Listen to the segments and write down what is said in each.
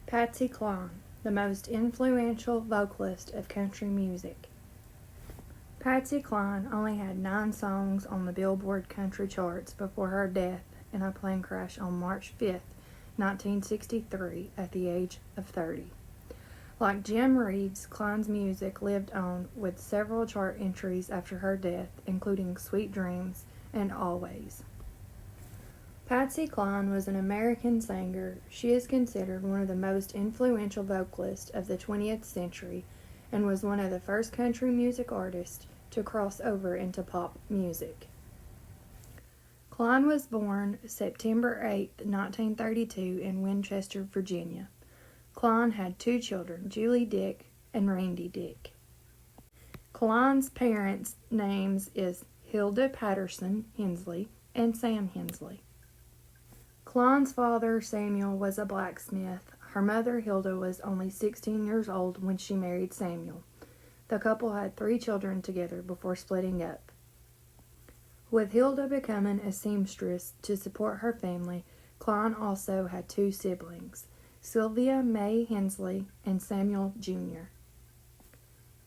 Patsy Cline, the most influential vocalist of country music. Patsy Cline only had 9 songs on the Billboard country charts before her death in a plane crash on March 5, 1963, at the age of 30. Like Jim Reeves, Cline's music lived on with several chart entries after her death, including Sweet Dreams and Always. Patsy Cline was an American singer. She is considered one of the most influential vocalists of the 20th century and was one of the first country music artists to cross over into pop music. Cline was born September 8, 1932 in Winchester, Virginia. Cline had 2 children, Julie Dick and Randy Dick. Cline's parents' names is Hilda Patterson Hensley and Sam Hensley. Cline's father, Samuel, was a blacksmith. Her mother, Hilda, was only 16 years old when she married Samuel. The couple had 3 children together before splitting up. With Hilda becoming a seamstress to support her family, Cline also had 2 siblings, Sylvia May Hensley and Samuel Jr.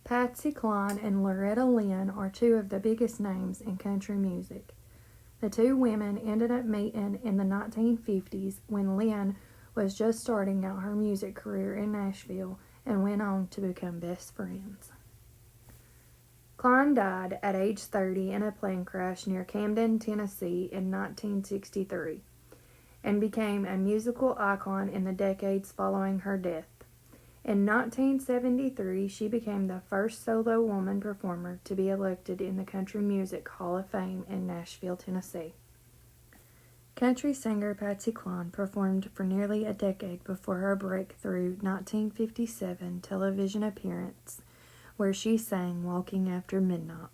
Patsy Cline and Loretta Lynn are 2 of the biggest names in country music. The 2 women ended up meeting in the 1950s when Lynn was just starting out her music career in Nashville and went on to become best friends. Cline died at age 30 in a plane crash near Camden, Tennessee in 1963 and became a musical icon in the decades following her death. In 1973, she became the first solo woman performer to be elected in the Country Music Hall of Fame in Nashville, Tennessee. Country singer Patsy Cline performed for nearly a decade before her breakthrough 1957 television appearance, where she sang Walking After Midnight.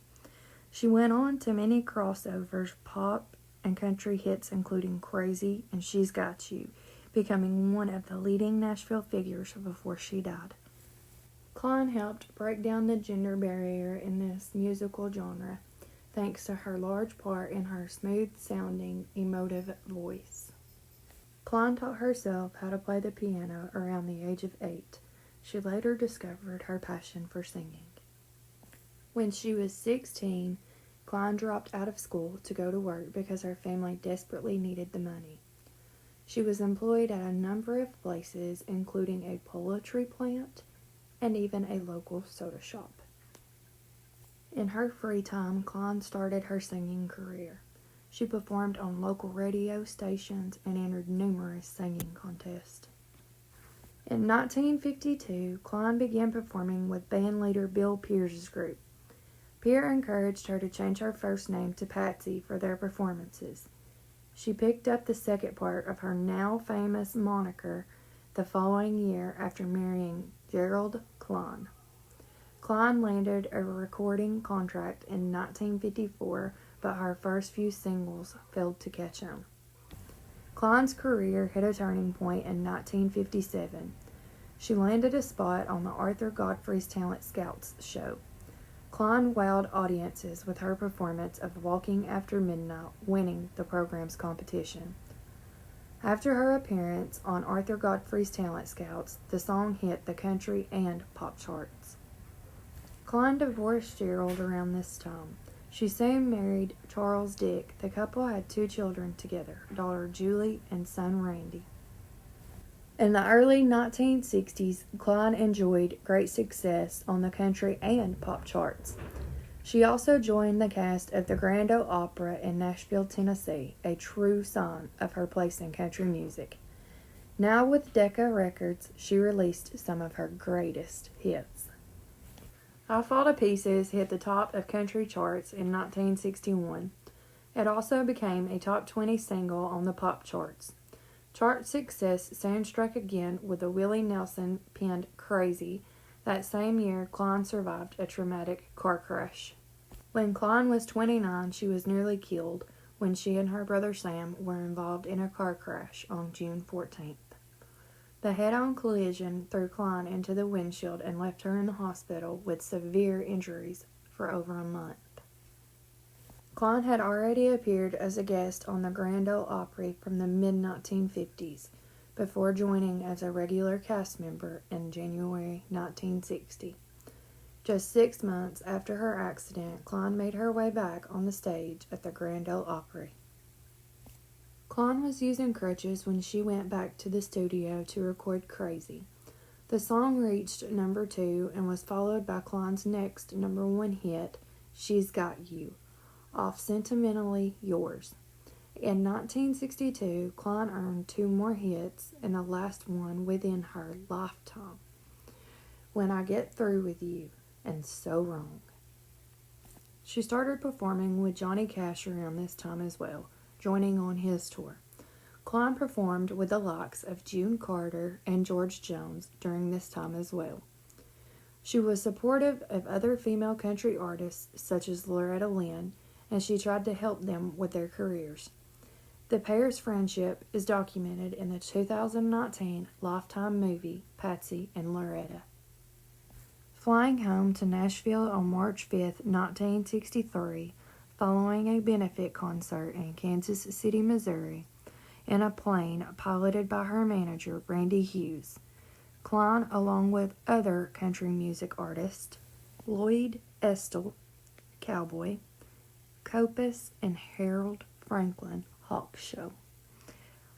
She went on to many crossovers, pop and country hits including Crazy and She's Got You, becoming one of the leading Nashville figures before she died. Cline helped break down the gender barrier in this musical genre, thanks to her large part in her smooth-sounding, emotive voice. Cline taught herself how to play the piano around the age of 8. She later discovered her passion for singing. When she was 16, Cline dropped out of school to go to work because her family desperately needed the money. She was employed at a number of places, including a poultry plant and even a local soda shop. In her free time, Cline started her singing career. She performed on local radio stations and entered numerous singing contests. In 1952, Cline began performing with bandleader Bill Pierce's group. Pierre encouraged her to change her first name to Patsy for their performances. She picked up the second part of her now famous moniker the following year after marrying Gerald Cline. Cline landed a recording contract in 1954, but her first few singles failed to catch on. Cline's career hit a turning point in 1957. She landed a spot on the Arthur Godfrey's Talent Scouts show. Cline wowed audiences with her performance of Walking After Midnight, winning the program's competition. After her appearance on Arthur Godfrey's Talent Scouts, the song hit the country and pop charts. Cline divorced Gerald around this time. She soon married Charles Dick. The couple had 2 children together, daughter Julie and son Randy. In the early 1960s, Cline enjoyed great success on the country and pop charts. She also joined the cast of the Grand Ole Opry in Nashville, Tennessee, a true sign of her place in country music. Now with Decca Records, she released some of her greatest hits. I Fall to Pieces hit the top of country charts in 1961. It also became a top 20 single on the pop charts. Chart success soon struck again with the Willie Nelson penned Crazy. That same year, Cline survived a traumatic car crash. When Cline was 29, she was nearly killed when she and her brother Sam were involved in a car crash on June 14th. The head-on collision threw Cline into the windshield and left her in the hospital with severe injuries for over a month. Cline had already appeared as a guest on the Grand Ole Opry from the mid-1950s. before joining as a regular cast member in January 1960. Just 6 months after her accident, Cline made her way back on the stage at the Grand Ole Opry. Cline was using crutches when she went back to the studio to record Crazy. The song reached number 2 and was followed by Cline's next number 1 hit, She's Got You, off Sentimentally Yours. In 1962, Cline earned 2 more hits, and the last one within her lifetime, When I Get Through With You and So Wrong. She started performing with Johnny Cash around this time as well, joining on his tour. Cline performed with the likes of June Carter and George Jones during this time as well. She was supportive of other female country artists such as Loretta Lynn, and she tried to help them with their careers. The pair's friendship is documented in the 2019 Lifetime movie Patsy and Loretta. Flying home to Nashville on March 5, 1963, following a benefit concert in Kansas City, Missouri, in a plane piloted by her manager, Randy Hughes, Cline, along with other country music artists, Lloyd Estelle, Cowboy, Copus, and Harold Franklin Hawkshaw.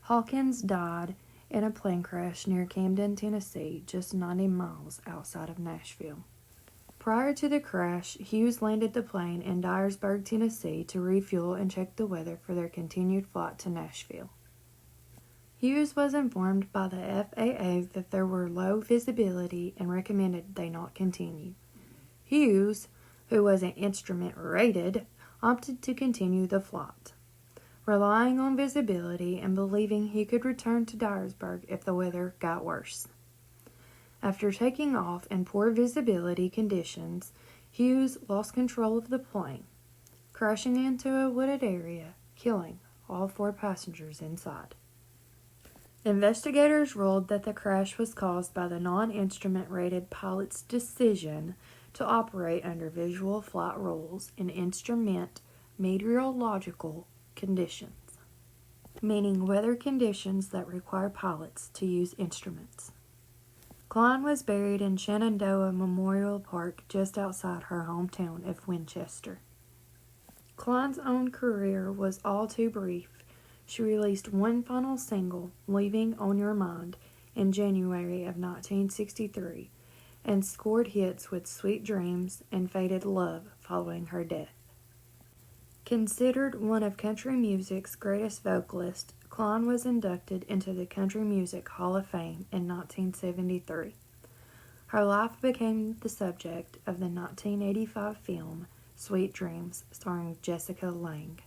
Hawkins died in a plane crash near Camden, Tennessee, just 90 miles outside of Nashville. Prior to the crash, Hughes landed the plane in Dyersburg, Tennessee to refuel and check the weather for their continued flight to Nashville. Hughes was informed by the FAA that there were low visibility and recommended they not continue. Hughes, who was an instrument rated, opted to continue the flight, relying on visibility and believing he could return to Dyersburg if the weather got worse. After taking off in poor visibility conditions, Hughes lost control of the plane, crashing into a wooded area, killing all 4 passengers inside. Investigators ruled that the crash was caused by the non-instrument rated pilot's decision to operate under visual flight rules in instrument meteorological conditions, meaning weather conditions that require pilots to use instruments. Cline was buried in Shenandoah Memorial Park just outside her hometown of Winchester. Cline's own career was all too brief. She released one final single, Leaving on Your Mind, in January of 1963, and scored hits with Sweet Dreams and Faded Love following her death. Considered one of country music's greatest vocalists, Cline was inducted into the Country Music Hall of Fame in 1973. Her life became the subject of the 1985 film Sweet Dreams, starring Jessica Lange.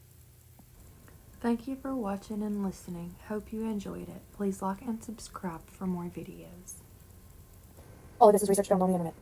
Thank you for watching and listening. Hope you enjoyed it. Please like and subscribe for more videos. All of this is research found on the internet.